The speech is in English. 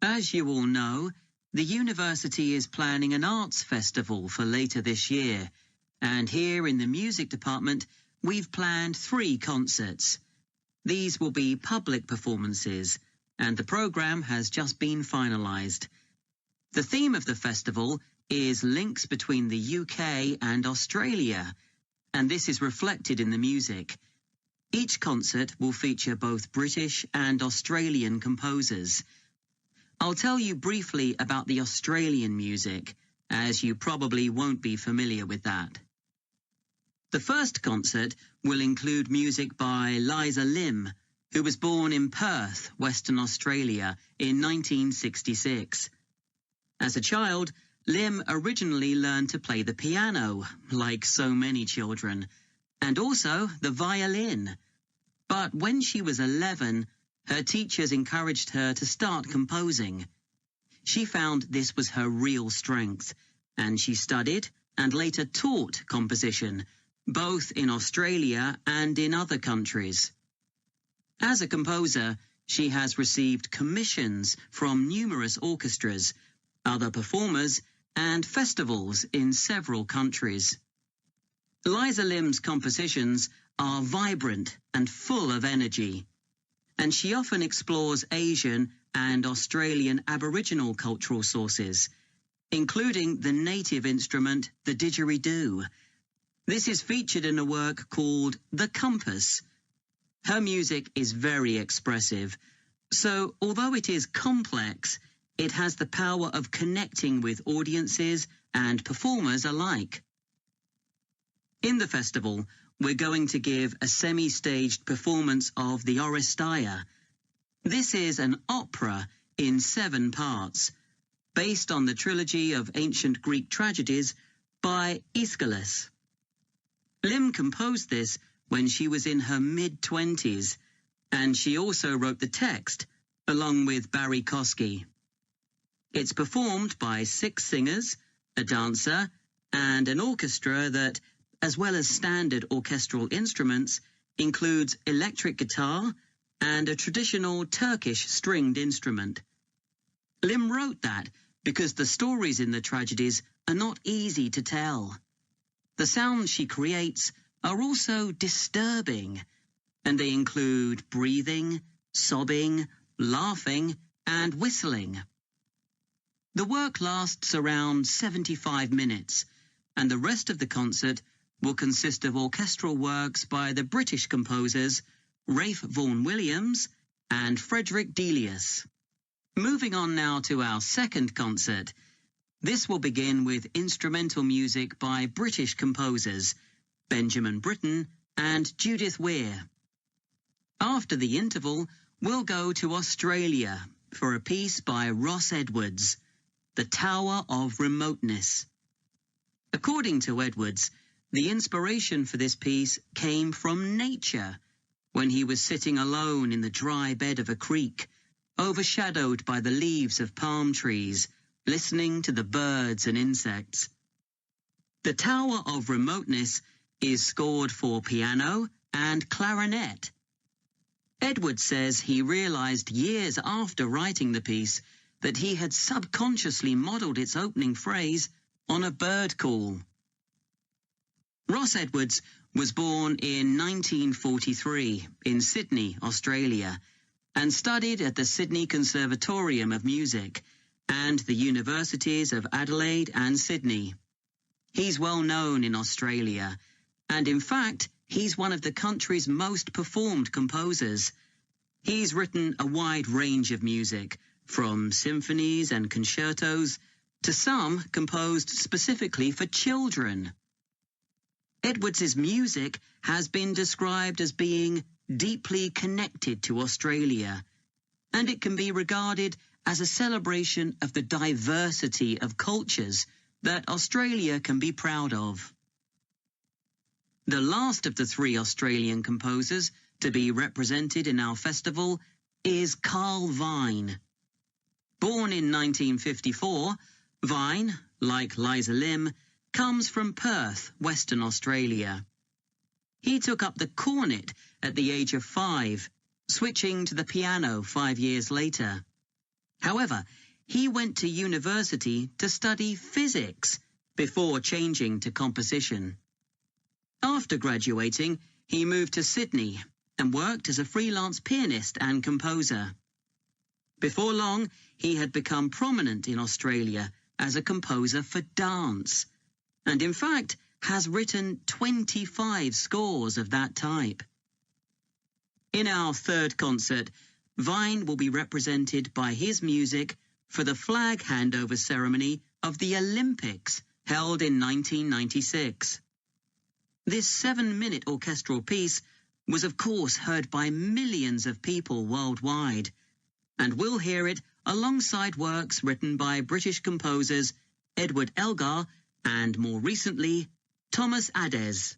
As you all know, the university is planning an arts festival for later this year, and here in the music department, we've planned 3 concerts. These will be public performances, and the programme has just been finalised. The theme of the festival is links between the UK and Australia, and this is reflected in the music. Each concert will feature both British and Australian composers. I'll tell you briefly about the Australian music, as you probably won't be familiar with that. The first concert will include music by Liza Lim, who was born in Perth, Western Australia, in 1966. As a child, Lim originally learned to play the piano, like so many children, and also the violin. But when she was 11, her teachers encouraged her to start composing. She found this was her real strength, and she studied and later taught composition, both in Australia and in other countries. As a composer, she has received commissions from numerous orchestras, other performers, and festivals in several countries. Liza Lim's compositions are vibrant and full of energy, and she often explores Asian and Australian Aboriginal cultural sources, including the native instrument, the didgeridoo. This is featured in a work called The Compass. Her music is very expressive, so although it is complex, it has the power of connecting with audiences and performers alike. In the festival, we're going to give a semi-staged performance of the Oresteia. This is an opera in 7 parts, based on the trilogy of ancient Greek tragedies by Aeschylus. Lim composed this when she was in her mid-20s, and she also wrote the text, along with Barry Kosky. It's performed by 6 singers, a dancer, and an orchestra that, as well as standard orchestral instruments, includes electric guitar and a traditional Turkish stringed instrument. Lim wrote that because the stories in the tragedies are not easy to tell. The sounds she creates are also disturbing, and they include breathing, sobbing, laughing, and whistling. The work lasts around 75 minutes, and the rest of the concert will consist of orchestral works by the British composers Ralph Vaughan Williams and Frederick Delius. Moving on now to our second concert. This will begin with instrumental music by British composers Benjamin Britten and Judith Weir. After the interval, we'll go to Australia for a piece by Ross Edwards, The Tower of Remoteness. According to Edwards, the inspiration for this piece came from nature, when he was sitting alone in the dry bed of a creek, overshadowed by the leaves of palm trees, listening to the birds and insects. The Tower of Remoteness is scored for piano and clarinet. Edwards says he realized years after writing the piece that he had subconsciously modeled its opening phrase on a bird call. Ross Edwards was born in 1943 in Sydney, Australia, and studied at the Sydney Conservatorium of Music and the universities of Adelaide and Sydney. He's well known in Australia, and in fact, he's one of the country's most performed composers. He's written a wide range of music, from symphonies and concertos to some composed specifically for children. Edwards's music has been described as being deeply connected to Australia, and it can be regarded as a celebration of the diversity of cultures that Australia can be proud of. The last of the 3 Australian composers to be represented in our festival is Carl Vine. Born in 1954, Vine, like Liza Lim, comes from Perth, Western Australia. He took up the cornet at the age of 5, switching to the piano 5 years later. However, he went to university to study physics before changing to composition. After graduating, he moved to Sydney and worked as a freelance pianist and composer. Before long, he had become prominent in Australia as a composer for dance, and in fact has written 25 scores of that type. In our third concert, Vine will be represented by his music for the flag handover ceremony of the Olympics held in 1996. This 7-minute orchestral piece was of course heard by millions of people worldwide, and we'll hear it alongside works written by British composers Edward Elgar and, more recently, Thomas Adès.